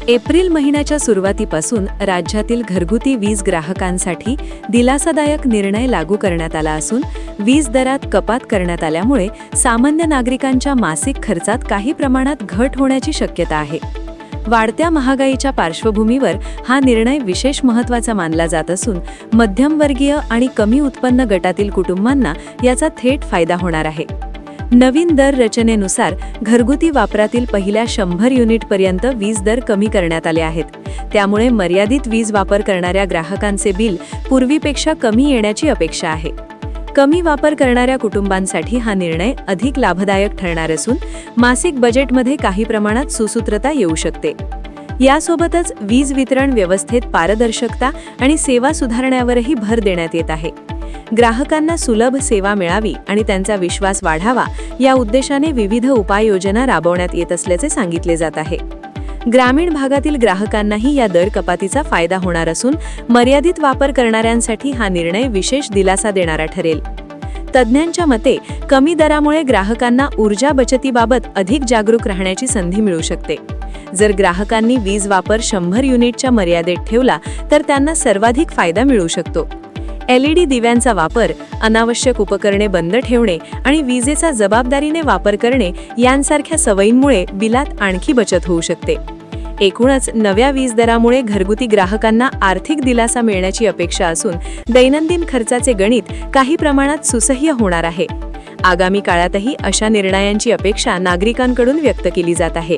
April महिन्याच्या सुरुवातीपासून राज्यातील घरगुती वीज ग्राहकांसाठी दिलासादायक निर्णय लागू करण्यात आला असून वीज दरात कपात करण्यात आल्यामुळे सामान्य नागरिकांच्या मासिक खर्चात काही प्रमाणात घट होण्याची शक्यता आहे। वाढत्या महागाईच्या पार्श्वभूमीवर हा निर्णय विशेष महत्त्वाचा मानला जात असून मध्यमवर्गीय आणि कमी उत्पन्न गटातील कुटुंबांना याचा थेट फायदा होणार आहे। नवीन दर रचनेनुसार घरगुती वापरातील पहिल्या 100 युनिटपर्यंत वीज दर कमी करण्यात आले आहेत। त्यामुळे मर्यादित वीज वापर करणाऱ्या ग्राहकांचे बिल पूर्वीपेक्षा कमी येण्याची अपेक्षा आहे। कमी वापर करणाऱ्या कुटुंबांसाठी हा निर्णय अधिक लाभदायक ठरणार असून मासिक बजेटमध्ये काही प्रमाणात सुसूत्रता येऊ शकते। यासोबतच वीज वितरण व्यवस्थेत पारदर्शकता आणि सेवा सुधारण्यावरही भर देण्यात येत आहे। ग्राहकांना सुलभ सेवा मिळावी आणि त्यांचा विश्वास वाढावा या उद्देशाने विविध उपाययोजना राबवण्यात येत असल्याचे सांगितले जात आहे। ग्रामीण भागातील ग्राहकांनाही या दर कपातीचा फायदा होणार असून मर्यादित वापर करणाऱ्यांसाठी हा निर्णय विशेष दिलासा देणारा ठरेल। तज्ज्ञांच्या मते कमी दरामुळे ग्राहकांना ऊर्जा बचतीबाबत अधिक जागरूक राहण्याची संधी मिळू शकते। जर ग्राहकांनी वीज वापर 100 युनिटच्या मर्यादेत ठेवला तर त्यांना सर्वाधिक फायदा मिळू शकतो। LED दिव्यांचा वापर, अनावश्यक उपकरणे बंद ठेवणे आणि विजेचा जबाबदारीने वापर करणे यांसारख्या सवयींमुळे बिलात आणखी बचत होऊ शकते। एकूणच नव्या वीज दरामुळे घरगुती ग्राहकांना आर्थिक दिलासा मिळण्याची अपेक्षा असून दैनंदिन खर्चाचे गणित काही प्रमाणात सुसह्य होणार आहे। आगामी काळातही अशा निर्णयांची अपेक्षा नागरिकांकडून व्यक्त केली जात आहे।